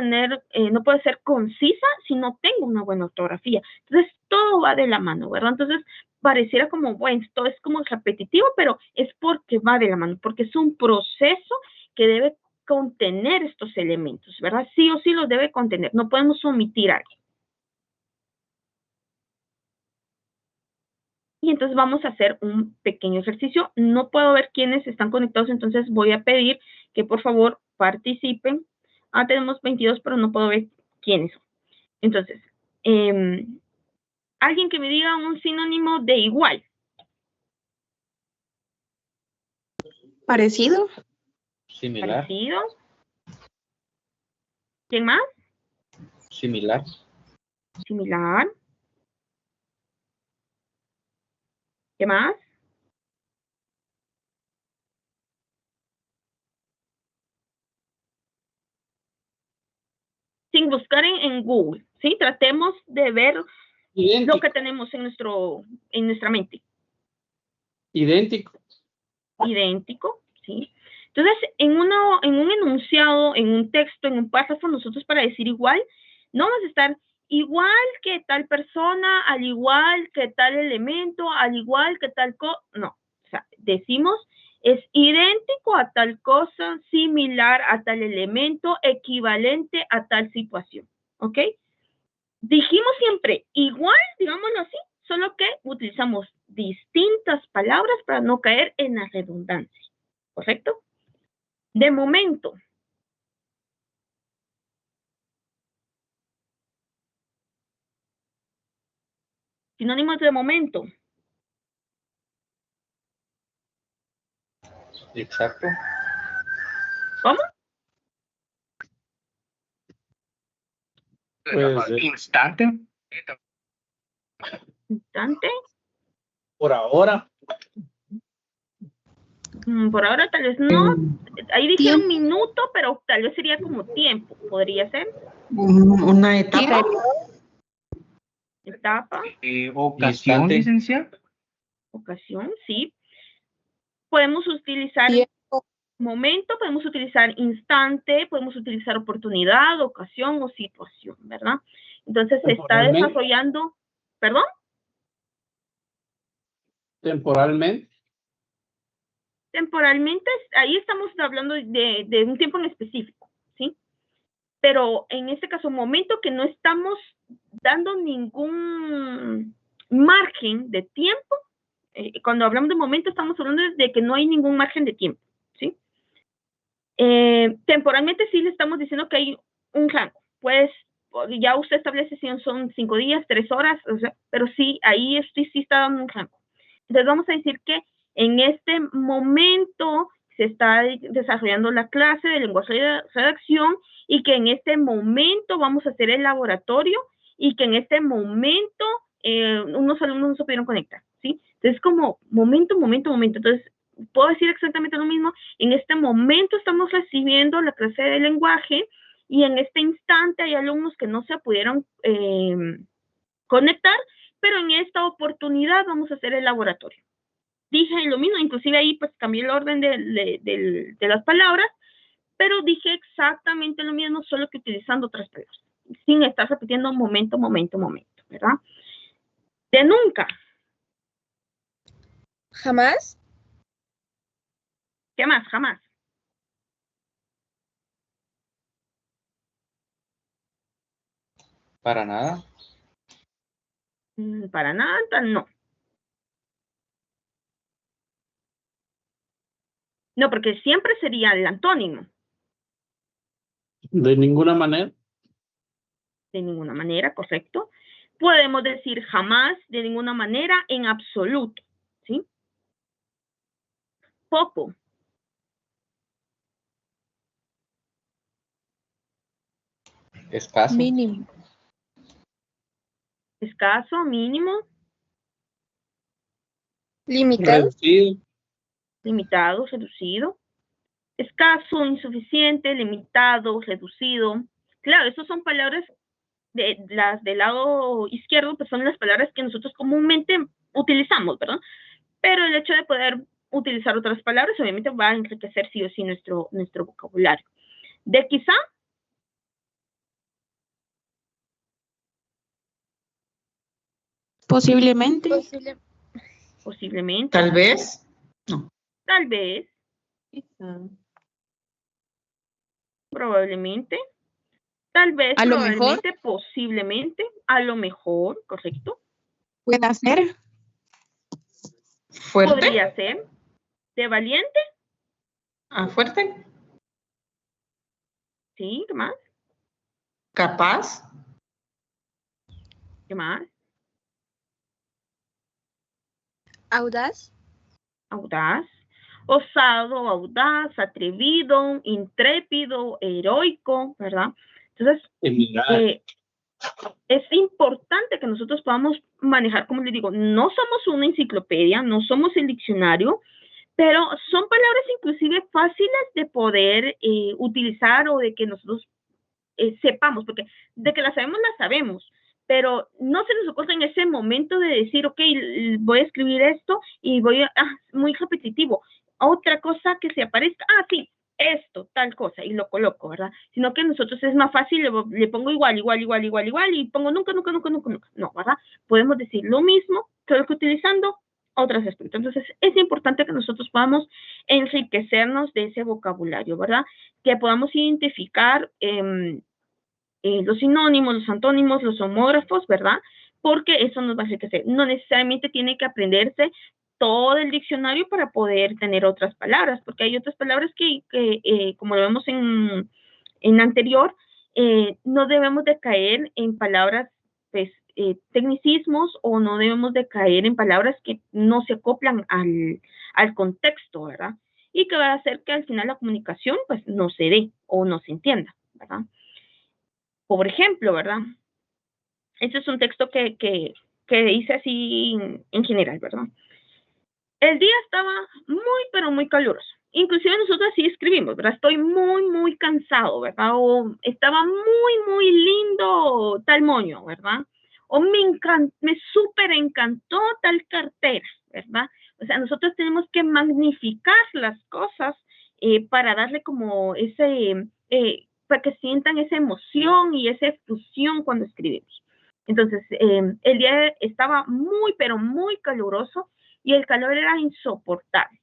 ser concisa si no tengo una buena ortografía. Entonces, todo va de la mano, ¿verdad? Entonces, pareciera como, bueno, esto es como repetitivo, pero es porque va de la mano, porque es un proceso que debe contener estos elementos, ¿verdad? Sí o sí los debe contener, no podemos omitir algo. Y entonces vamos a hacer un pequeño ejercicio. No puedo ver quiénes están conectados, entonces voy a pedir que por favor participen. Tenemos 22, pero no puedo ver quiénes son. Entonces, alguien que me diga un sinónimo de igual. Parecido. Similar. Parecido. ¿Quién más? Similar. Similar. ¿Qué más? Sin buscar en Google, ¿sí? Tratemos de ver Idéntico. lo que tenemos en nuestra mente. Idéntico. Idéntico, ¿sí? Entonces, en un enunciado, en un texto, en un párrafo, nosotros para decir igual, no vamos a estar igual que tal persona, al igual que tal elemento, al igual que tal cosa, no. O sea, decimos es idéntico a tal cosa, similar a tal elemento, equivalente a tal situación, ¿ok? Dijimos siempre igual, digámoslo así, solo que utilizamos distintas palabras para no caer en la redundancia, ¿correcto? De momento. Sinónimos de momento. Exacto. ¿Cómo? Pues, instante. Instante. por ahora. Por ahora tal vez no. Ahí dijeron minuto, pero tal vez sería como tiempo. ¿Podría ser? Una etapa. Etapa. Ocasión, Instante. licenciado. Ocasión, sí. Podemos utilizar momento, podemos utilizar instante, podemos utilizar oportunidad, ocasión o situación, ¿verdad? Entonces se está desarrollando, ¿perdón? Temporalmente. Temporalmente, ahí estamos hablando de un tiempo en específico, ¿sí? Pero en este caso, momento que no estamos dando ningún margen de tiempo, cuando hablamos de momento estamos hablando de que no hay ningún margen de tiempo, ¿sí? Temporalmente sí le estamos diciendo que hay un rango, pues ya usted establece si son 5 días, 3 horas, o sea, pero sí, ahí sí está dando un rango. Entonces vamos a decir que en este momento se está desarrollando la clase de lenguaje de redacción y que en este momento vamos a hacer el laboratorio y que en este momento unos alumnos no se pudieron conectar, ¿sí? Entonces como momento. Entonces puedo decir exactamente lo mismo. En este momento estamos recibiendo la clase de lenguaje y en este instante hay alumnos que no se pudieron conectar, pero en esta oportunidad vamos a hacer el laboratorio. Dije lo mismo, inclusive ahí pues cambié el orden de las palabras, pero dije exactamente lo mismo, solo que utilizando otras palabras, sin estar repitiendo momento, ¿verdad? De nunca. Jamás. ¿Qué más? Jamás. Para nada. Para nada, no. No, porque siempre sería el antónimo. De ninguna manera. De ninguna manera, correcto. Podemos decir jamás, de ninguna manera, en absoluto, ¿sí? Poco. Escaso. Mínimo. Escaso, mínimo, Limitado. Reducido. limitado, reducido. Escaso, insuficiente, limitado, reducido. Claro, esas son palabras las del lado izquierdo, pues son las palabras que nosotros comúnmente utilizamos, ¿verdad? Pero el hecho de poder utilizar otras palabras obviamente va a enriquecer sí o sí nuestro vocabulario. De quizá, Posiblemente. posiblemente, Tal vez. No. tal vez, probablemente, tal vez, A lo mejor. probablemente, posiblemente, a lo mejor, correcto. Puede ser. Fuerte. Podría ser. De valiente, Fuerte. sí, ¿qué más? Capaz. ¿Qué más? Audaz. Audaz, osado, audaz, atrevido, intrépido, heroico, ¿verdad? Entonces, es importante que nosotros podamos manejar, como les digo, no somos una enciclopedia, no somos el diccionario, pero son palabras inclusive fáciles de poder utilizar o de que nosotros sepamos, porque de que las sabemos, pero no se nos ocurre en ese momento de decir, ok, voy a escribir esto y voy a, muy repetitivo, otra cosa que se aparezca, sí, esto, tal cosa, y lo coloco, ¿verdad? Sino que nosotros es más fácil, le pongo igual, y pongo nunca, no, ¿verdad? Podemos decir lo mismo, solo que utilizando otros aspectos. Entonces, es importante que nosotros podamos enriquecernos de ese vocabulario, ¿verdad? Que podamos identificar los sinónimos, los antónimos, los homógrafos, ¿verdad? Porque eso nos va a enriquecer. No necesariamente tiene que aprenderse todo el diccionario para poder tener otras palabras, porque hay otras palabras que como lo vemos en anterior, no debemos de caer en palabras, pues, tecnicismos, o no debemos de caer en palabras que no se acoplan al contexto, ¿verdad? Y que va a hacer que al final la comunicación, pues, no se dé o no se entienda, ¿verdad? Por ejemplo, ¿verdad? Este es un texto que dice así en general, ¿verdad? El día estaba muy, pero muy caluroso. Inclusive nosotros así escribimos, ¿verdad? Estoy muy, muy cansado, ¿verdad? O estaba muy, muy lindo tal moño, ¿verdad? O me súper encantó tal cartera, ¿verdad? O sea, nosotros tenemos que magnificar las cosas para darle como ese, para que sientan esa emoción y esa efusión cuando escribimos. Entonces, el día estaba muy, pero muy caluroso y el calor era insoportable.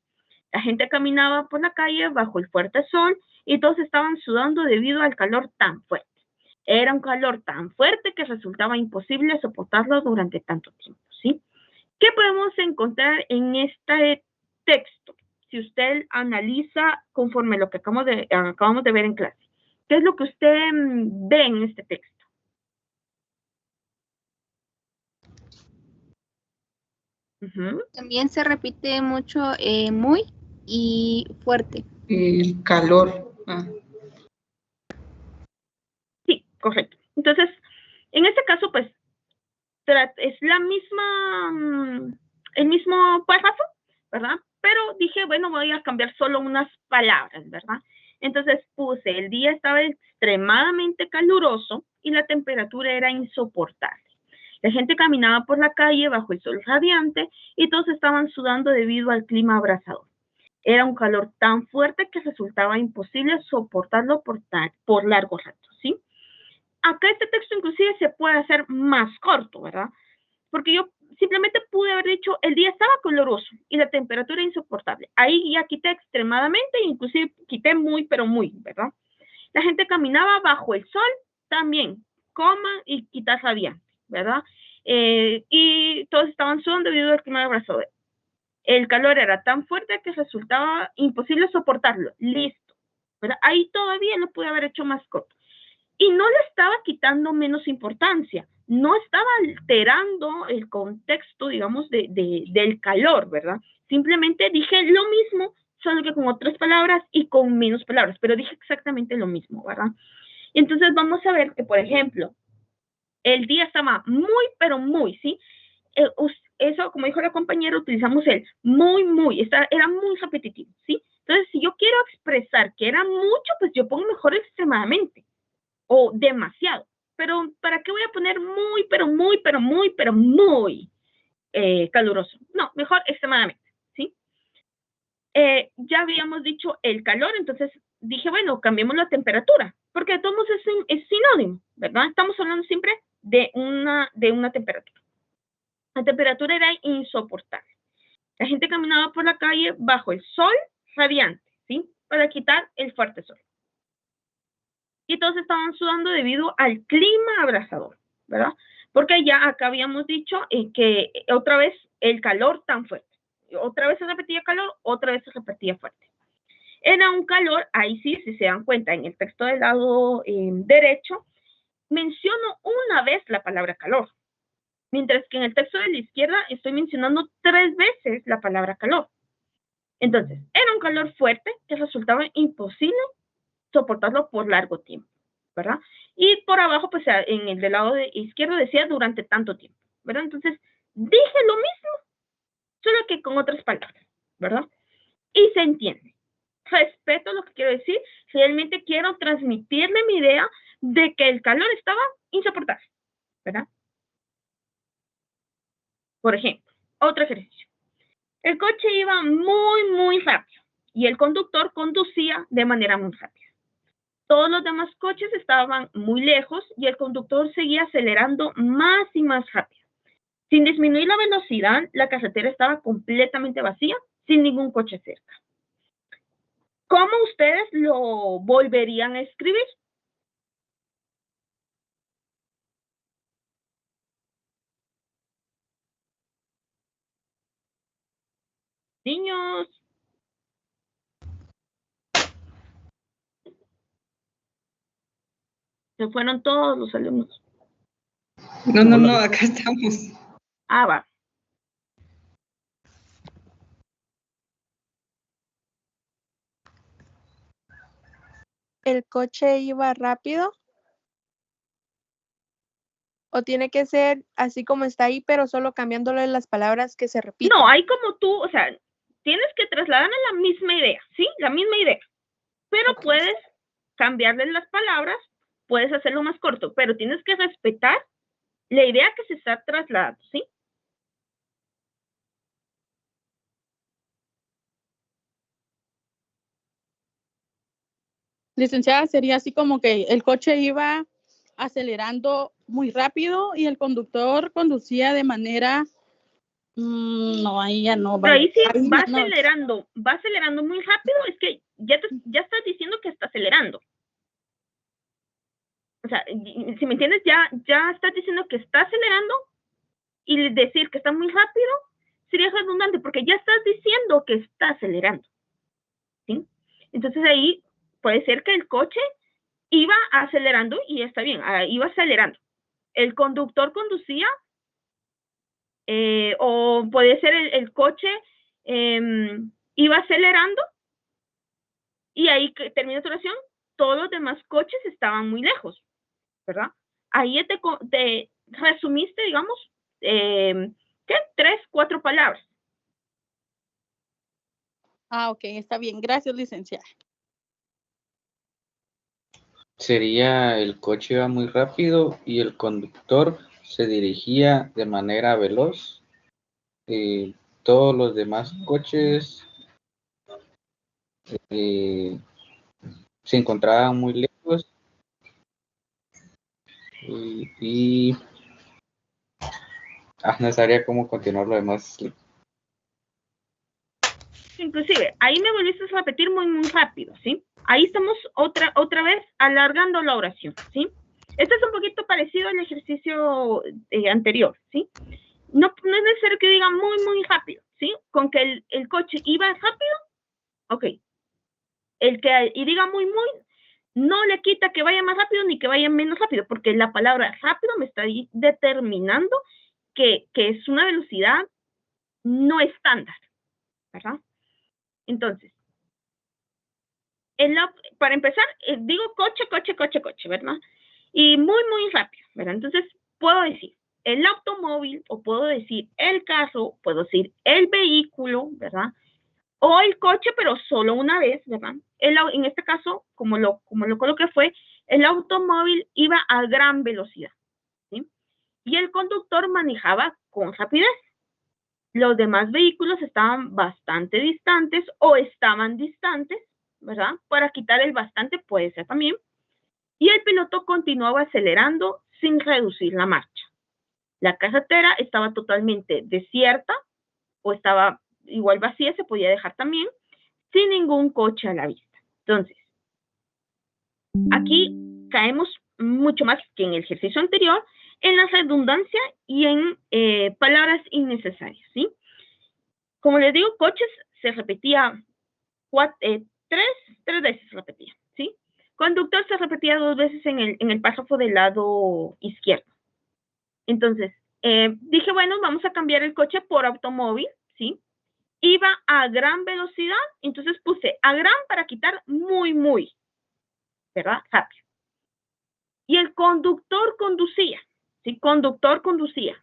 La gente caminaba por la calle bajo el fuerte sol y todos estaban sudando debido al calor tan fuerte. Era un calor tan fuerte que resultaba imposible soportarlo durante tanto tiempo, ¿sí? ¿Qué podemos encontrar en este texto? Si usted analiza conforme lo que acabamos de ver en clase, ¿qué es lo que usted ve en este texto? También se repite mucho muy y fuerte. El calor. Sí, correcto. Entonces, en este caso, pues, es la misma, el mismo párrafo, ¿verdad? Pero dije, bueno, voy a cambiar solo unas palabras, ¿verdad? Entonces puse, el día estaba extremadamente caluroso y la temperatura era insoportable. La gente caminaba por la calle bajo el sol radiante y todos estaban sudando debido al clima abrasador. Era un calor tan fuerte que resultaba imposible soportarlo por largo rato, ¿sí? Acá este texto inclusive se puede hacer más corto, ¿verdad? Porque yo simplemente pude haber dicho, el día estaba caluroso y la temperatura insoportable. Ahí ya quité extremadamente, inclusive quité muy, pero muy, ¿verdad? La gente caminaba bajo el sol también, coma y quitar radiante, ¿verdad? Y todos estaban sudando debido al clima abrasador. El calor era tan fuerte que resultaba imposible soportarlo. Listo. ¿Verdad? Ahí todavía lo pude haber hecho más corto. Y no le estaba quitando menos importancia. No estaba alterando el contexto, digamos, del calor, ¿verdad? Simplemente dije lo mismo, solo que con otras palabras y con menos palabras, pero dije exactamente lo mismo, ¿verdad? Y entonces vamos a ver que, por ejemplo, el día estaba muy, pero muy, ¿sí? Eso, como dijo la compañera, utilizamos el muy, era muy repetitivo, ¿sí? Entonces, si yo quiero expresar que era mucho, pues yo pongo mejor extremadamente o demasiado. Pero, ¿para qué voy a poner muy, pero muy caluroso? No, mejor extremadamente, ¿sí? Ya habíamos dicho el calor, entonces dije, bueno, cambiemos la temperatura, porque de todos modos es sinónimo, ¿verdad? Estamos hablando siempre de una temperatura. La temperatura era insoportable. La gente caminaba por la calle bajo el sol radiante, ¿sí? Para quitar el fuerte sol. Y todos estaban sudando debido al clima abrasador, ¿verdad? Porque ya acá habíamos dicho que otra vez el calor tan fuerte. Otra vez se repetía calor, otra vez se repetía fuerte. Era un calor, ahí sí, si se dan cuenta, en el texto del lado derecho, menciono una vez la palabra calor. Mientras que en el texto de la izquierda estoy mencionando 3 veces la palabra calor. Entonces, era un calor fuerte que resultaba imposible soportarlo por largo tiempo, ¿verdad? Y por abajo, pues en el del lado izquierdo decía durante tanto tiempo, ¿verdad? Entonces, dije lo mismo, solo que con otras palabras, ¿verdad? Y se entiende. Respeto lo que quiero decir, realmente quiero transmitirle mi idea de que el calor estaba insoportable, ¿verdad? Por ejemplo, otro ejercicio. El coche iba muy rápido y el conductor conducía de manera muy rápida. Todos los demás coches estaban muy lejos y el conductor seguía acelerando más y más rápido. Sin disminuir la velocidad, la carretera estaba completamente vacía, sin ningún coche cerca. ¿Cómo ustedes lo volverían a escribir? Niños. Se fueron todos los alumnos. No, acá estamos. Ah, va. ¿El coche iba rápido? ¿O tiene que ser así como está ahí, pero solo cambiándole las palabras que se repiten? No, hay como tú, o sea, tienes que trasladarle la misma idea, ¿sí? La misma idea. Pero Ok. puedes cambiarle las palabras, puedes hacerlo más corto, pero tienes que respetar la idea que se está trasladando, ¿sí? Licenciada, sería así como que el coche iba acelerando muy rápido y el conductor conducía de manera... no, ahí ya no. Pero ahí sí ahí va no. acelerando muy rápido, es que ya estás diciendo que está acelerando. O sea, si me entiendes, ya estás diciendo que está acelerando y decir que está muy rápido sería redundante porque ya estás diciendo que está acelerando, ¿sí? Entonces ahí puede ser que el coche iba acelerando y está bien, iba acelerando. El conductor conducía o puede ser el coche iba acelerando y ahí que termina su oración, todos los demás coches estaban muy lejos, ¿verdad? Ahí te resumiste, digamos, ¿qué? 3, 4 palabras. Ah, ok, está bien. Gracias, licenciada. Sería el coche iba muy rápido y el conductor se dirigía de manera veloz. Todos los demás coches se encontraban muy lejos y no sabría cómo continuar lo demás. Inclusive, ahí me volviste a repetir muy rápido, ¿sí? Ahí estamos otra vez alargando la oración, ¿sí? Esto es un poquito parecido al ejercicio anterior, ¿sí? No es necesario que diga muy rápido, ¿sí? Con que el coche iba rápido, ok. Y diga muy, no le quita que vaya más rápido ni que vaya menos rápido, porque la palabra rápido me está ahí determinando que es una velocidad no estándar, ¿verdad? Entonces, para empezar, digo coche, ¿verdad? Y muy, muy rápido, ¿verdad? Entonces, puedo decir el automóvil, o puedo decir el carro, puedo decir el vehículo, ¿verdad? O el coche, pero solo una vez, ¿verdad? En este caso, como lo coloqué fue, el automóvil iba a gran velocidad, ¿sí? Y el conductor manejaba con rapidez. Los demás vehículos estaban bastante distantes o estaban distantes, ¿verdad? Para quitar el bastante puede ser también. Y el piloto continuaba acelerando sin reducir la marcha. La carretera estaba totalmente desierta o estaba igual vacía, se podía dejar también, sin ningún coche a la vista. Entonces, aquí caemos mucho más que en el ejercicio anterior en la redundancia y en palabras innecesarias, ¿sí? Como les digo, coches se repetía tres veces repetía, ¿sí? Conductor se repetía 2 veces en el párrafo del lado izquierdo. Entonces, dije, bueno, vamos a cambiar el coche por automóvil, ¿sí? Iba a gran velocidad, entonces puse a gran para quitar muy, muy, ¿verdad? Rápido. Y el conductor conducía, ¿sí? Conductor conducía.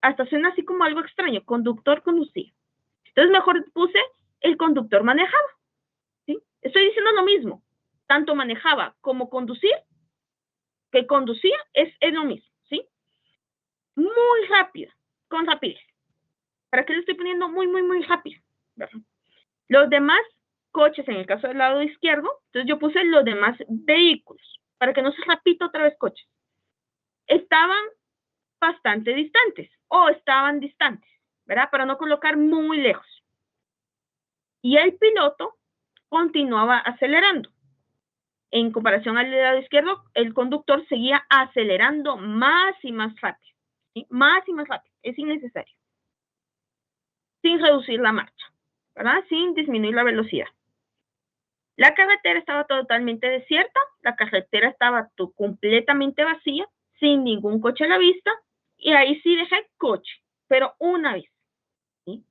Hasta suena así como algo extraño, conductor conducía. Entonces mejor puse el conductor manejaba, ¿sí? Estoy diciendo lo mismo, tanto manejaba como conducir, que conducía es lo mismo, ¿sí? Muy rápido, con rapidez. ¿Para qué le estoy poniendo muy, muy, muy rápido? ¿Verdad? Los demás coches, en el caso del lado izquierdo, entonces yo puse los demás vehículos, para que no se repita otra vez coches. Estaban bastante distantes, o estaban distantes, ¿verdad? Para no colocar muy lejos. Y el piloto continuaba acelerando. En comparación al lado izquierdo, el conductor seguía acelerando más y más rápido, ¿sí? Más y más rápido, es innecesario. Sin reducir la marcha, ¿verdad? Sin disminuir la velocidad. La carretera estaba totalmente desierta, la carretera estaba completamente vacía, sin ningún coche a la vista, y ahí sí dejé coche, pero una vez, ¿sí?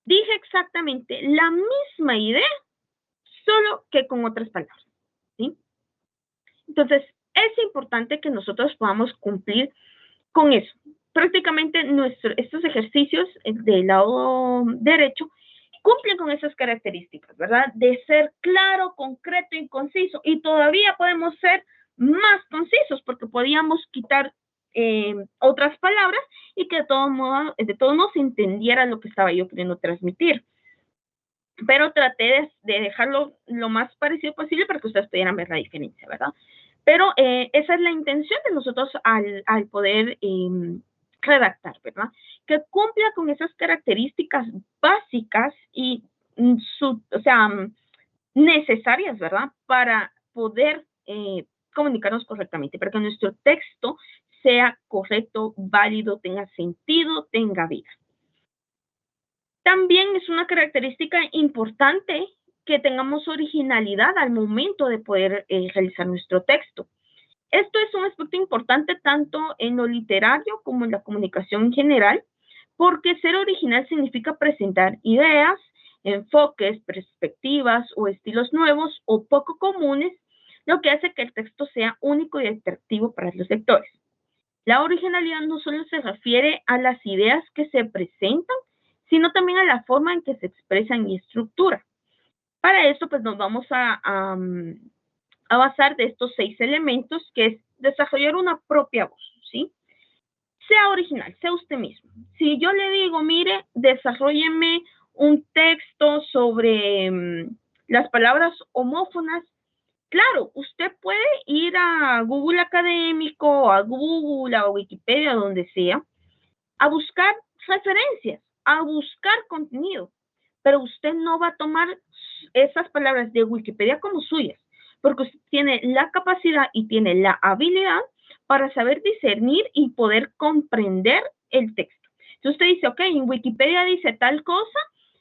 Dije exactamente la misma idea, solo que con otras palabras, ¿sí? Entonces, es importante que nosotros podamos cumplir con eso. Prácticamente estos ejercicios del lado derecho cumplen con esas características, ¿verdad? De ser claro, concreto y conciso. Y todavía podemos ser más concisos porque podíamos quitar otras palabras y que de todos modos se entendiera lo que estaba yo queriendo transmitir. Pero traté de dejarlo lo más parecido posible para que ustedes pudieran ver la diferencia, ¿verdad? Pero esa es la intención de nosotros al poder redactar, ¿verdad? Que cumpla con esas características básicas y, necesarias, ¿verdad? Para poder comunicarnos correctamente, para que nuestro texto sea correcto, válido, tenga sentido, tenga vida. También es una característica importante que tengamos originalidad al momento de poder realizar nuestro texto. Esto es un aspecto importante tanto en lo literario como en la comunicación en general, porque ser original significa presentar ideas, enfoques, perspectivas o estilos nuevos o poco comunes, lo que hace que el texto sea único y atractivo para los lectores. La originalidad no solo se refiere a las ideas que se presentan, sino también a la forma en que se expresan y estructuran. Para esto, pues nos vamos a basar de estos 6 elementos, que es desarrollar una propia voz, ¿sí? Sea original, sea usted mismo. Si yo le digo, mire, desarrólleme un texto sobre las palabras homófonas, claro, usted puede ir a Google Académico, a Google, a Wikipedia, donde sea, a buscar referencias, a buscar contenido, pero usted no va a tomar esas palabras de Wikipedia como suyas, porque usted tiene la capacidad y tiene la habilidad para saber discernir y poder comprender el texto. Entonces usted dice, ok, en Wikipedia dice tal cosa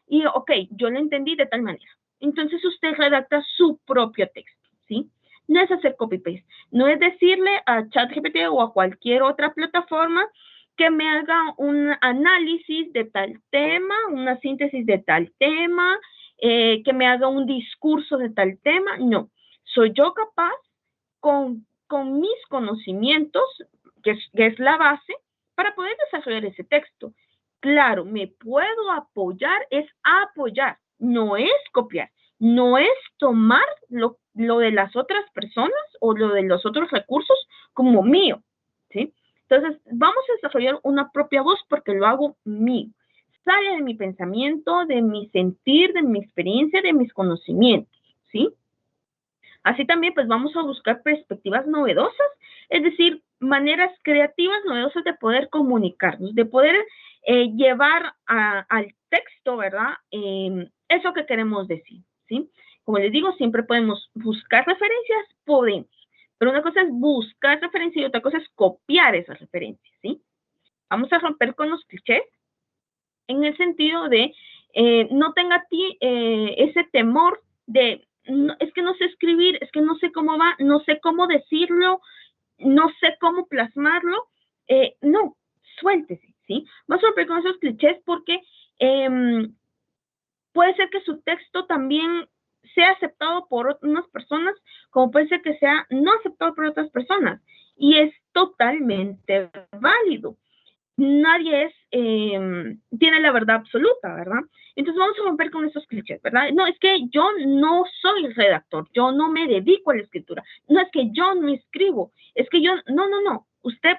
y ok, yo lo entendí de tal manera. Entonces usted redacta su propio texto, ¿sí? No es hacer copy-paste, no es decirle a ChatGPT o a cualquier otra plataforma que me haga un análisis de tal tema, una síntesis de tal tema, que me haga un discurso de tal tema. No, soy yo capaz con mis conocimientos, que es la base, para poder desarrollar ese texto. Claro, me puedo apoyar, es apoyar, no es copiar, no es tomar lo de las otras personas o lo de los otros recursos como mío, ¿sí? Entonces, vamos a desarrollar una propia voz porque lo hago mío. Sale de mi pensamiento, de mi sentir, de mi experiencia, de mis conocimientos, ¿sí? Así también, pues vamos a buscar perspectivas novedosas, es decir, maneras creativas, novedosas de poder comunicarnos, de poder llevar al texto, ¿verdad? Eso que queremos decir, ¿sí? Como les digo, siempre podemos buscar referencias, podemos, pero una cosa es buscar referencias y otra cosa es copiar esas referencias, ¿sí? Vamos a romper con los clichés en el sentido de no tenga a ti ese temor de no, es que no sé escribir, es que no sé cómo va, no sé cómo decirlo, no sé cómo plasmarlo. No, suéltese, ¿sí? Vamos a romper con esos clichés porque puede ser que su texto también sea aceptado por unas personas, como puede ser que sea no aceptado por otras personas. Y es totalmente válido. Nadie tiene la verdad absoluta, ¿verdad? Entonces vamos a romper con esos clichés, ¿verdad? No, es que yo no soy redactor, yo no me dedico a la escritura, no es que yo no escribo, es que yo, no, usted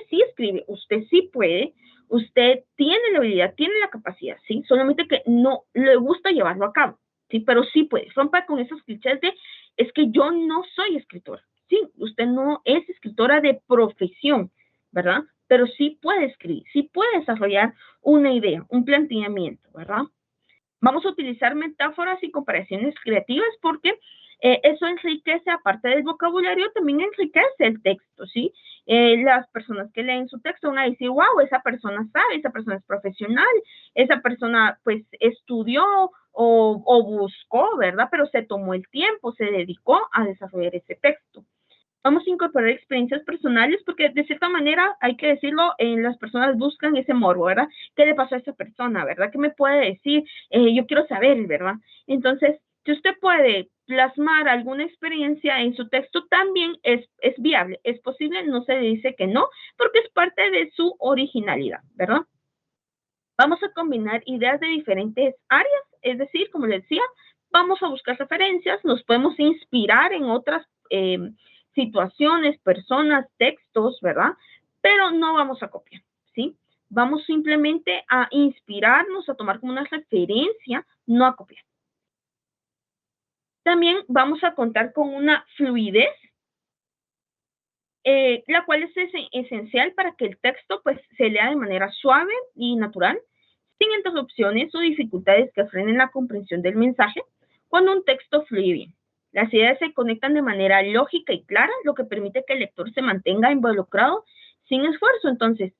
sí escribe, usted sí puede, usted tiene la habilidad, tiene la capacidad, ¿sí? Solamente que no le gusta llevarlo a cabo, ¿sí? Pero sí puede, rompa con esos clichés de, es que yo no soy escritora, ¿sí? Usted no es escritora de profesión, ¿verdad? Pero sí puede escribir, sí puede desarrollar una idea, un planteamiento, ¿verdad? Vamos a utilizar metáforas y comparaciones creativas porque eso enriquece, aparte del vocabulario, también enriquece el texto, ¿sí? Las personas que leen su texto van a decir, wow, esa persona sabe, esa persona es profesional, esa persona pues estudió o buscó, ¿verdad? Pero se tomó el tiempo, se dedicó a desarrollar ese texto. Vamos a incorporar experiencias personales porque de cierta manera, hay que decirlo, las personas buscan ese morbo, ¿verdad? ¿Qué le pasó a esa persona, verdad? ¿Qué me puede decir? Yo quiero saber, ¿verdad? Entonces, si usted puede plasmar alguna experiencia en su texto, también es viable, es posible, no se dice que no, porque es parte de su originalidad, ¿verdad? Vamos a combinar ideas de diferentes áreas, es decir, como les decía, vamos a buscar referencias, nos podemos inspirar en otras situaciones, personas, textos, ¿verdad? Pero no vamos a copiar, ¿sí? Vamos simplemente a inspirarnos, a tomar como una referencia, no a copiar. También vamos a contar con una fluidez, la cual es esencial para que el texto pues, se lea de manera suave y natural, sin interrupciones o dificultades que frenen la comprensión del mensaje cuando un texto fluye bien. Las ideas se conectan de manera lógica y clara, lo que permite que el lector se mantenga involucrado sin esfuerzo. Entonces,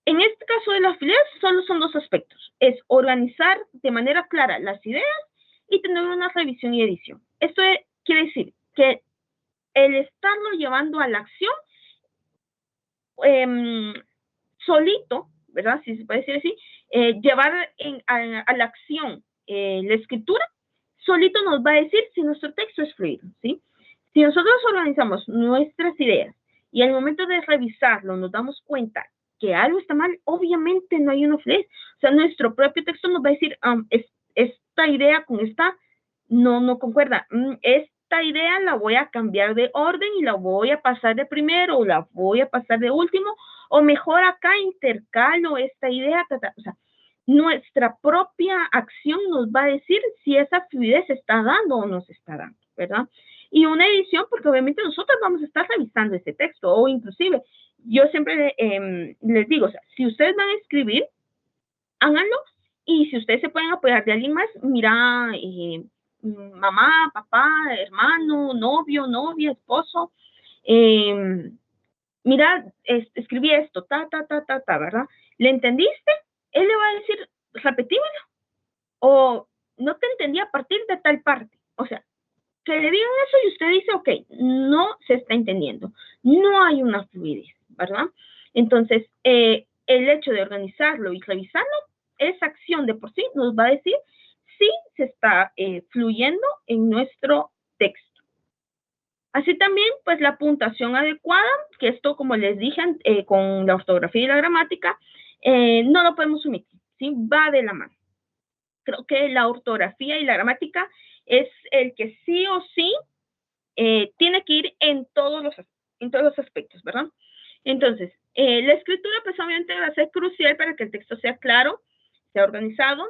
en este caso de la fluidez, solo son dos aspectos. Es organizar de manera clara las ideas y tener una revisión y edición. Esto quiere decir que el estarlo llevando a la acción solito, ¿verdad? Si se puede decir así, llevar a la acción la escritura, solito nos va a decir si nuestro texto es fluido, ¿sí? Si nosotros organizamos nuestras ideas y al momento de revisarlo nos damos cuenta que algo está mal, obviamente no hay una fluidez. O sea, nuestro propio texto nos va a decir, esta idea con esta no concuerda. Esta idea la voy a cambiar de orden y la voy a pasar de primero o la voy a pasar de último, o mejor acá intercalo esta idea, o sea, nuestra propia acción nos va a decir si esa fluidez se está dando o no se está dando, ¿verdad? Y una edición, porque obviamente nosotros vamos a estar revisando ese texto, o inclusive, yo siempre les digo, o sea, si ustedes van a escribir, háganlo, y si ustedes se pueden apoyar de alguien más, mira, mamá, papá, hermano, novio, novia, esposo, mira, escribí esto, ¿verdad? ¿Le entendiste? Él le va a decir, repetímelo. O no te entendí a partir de tal parte. O sea, que le digan eso y usted dice, ok, no se está entendiendo. No hay una fluidez, ¿verdad? Entonces, el hecho de organizarlo y revisarlo, esa acción de por sí nos va a decir si se está fluyendo en nuestro texto. Así también, pues la puntuación adecuada, que esto, como les dije, con la ortografía y la gramática, no lo podemos omitir, ¿sí? Va de la mano. Creo que la ortografía y la gramática es el que sí o sí tiene que ir en todos los aspectos, ¿verdad? Entonces, la escritura, pues obviamente va a ser crucial para que el texto sea claro, sea organizado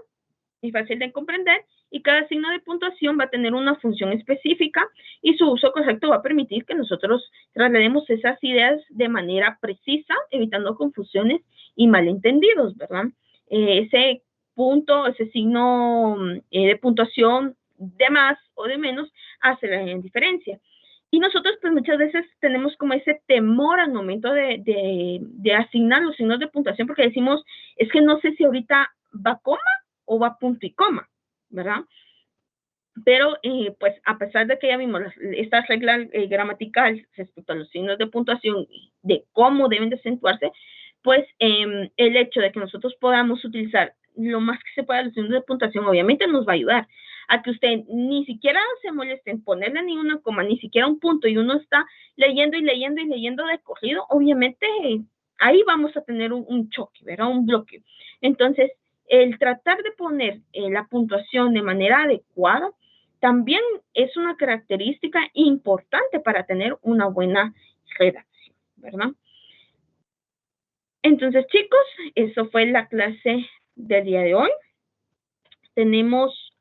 y fácil de comprender, y cada signo de puntuación va a tener una función específica y su uso correcto va a permitir que nosotros traslademos esas ideas de manera precisa, evitando confusiones y malentendidos, ¿verdad? Ese punto, ese signo de puntuación de más o de menos hace la diferencia. Y nosotros pues muchas veces tenemos como ese temor al momento de asignar los signos de puntuación porque decimos, es que no sé si ahorita va coma o va punto y coma, ¿verdad? Pero pues a pesar de que ya vimos estas reglas gramaticales respecto a los signos de puntuación y de cómo deben de acentuarse, pues el hecho de que nosotros podamos utilizar lo más que se pueda los signos de puntuación obviamente nos va a ayudar a que usted ni siquiera se moleste en ponerle ni una coma, ni siquiera un punto, y uno está leyendo y leyendo y leyendo de corrido, obviamente ahí vamos a tener un choque, ¿verdad? Un bloque. Entonces, el tratar de poner la puntuación de manera adecuada también es una característica importante para tener una buena redacción, ¿verdad? Entonces, chicos, eso fue la clase del día de hoy. Tenemos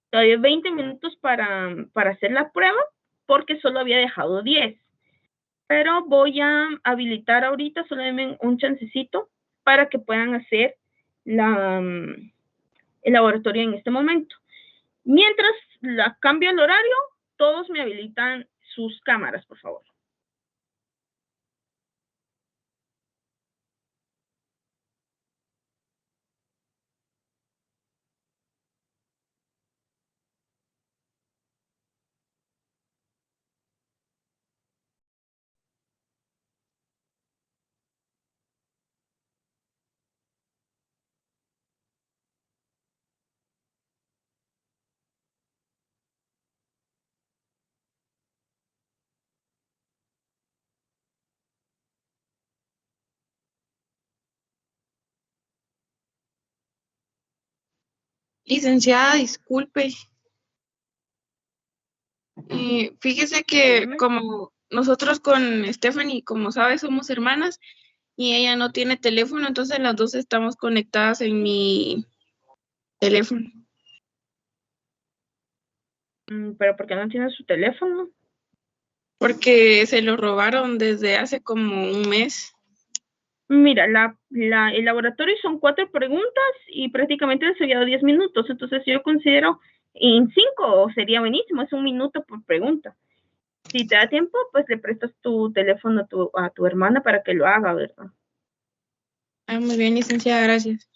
todavía 20 minutos para hacer la prueba porque solo había dejado 10. Pero voy a habilitar ahorita, solo denme un chancecito para que puedan hacer el laboratorio en este momento. Mientras cambio el horario, todos me habilitan sus cámaras, por favor. Licenciada, disculpe. Fíjese que Dígame. como nosotros con Stephanie, como sabe, somos hermanas y ella no tiene teléfono, entonces las dos estamos conectadas en mi teléfono. ¿Pero por qué no tiene su teléfono? Porque se lo robaron desde hace como un mes. Mira, el laboratorio son 4 preguntas y prácticamente les había dado 10 minutos, entonces yo considero en 5 sería buenísimo, es 1 minuto por pregunta. Si te da tiempo, pues le prestas tu teléfono a tu hermana para que lo haga, ¿verdad? Ah, muy bien, licenciada, gracias.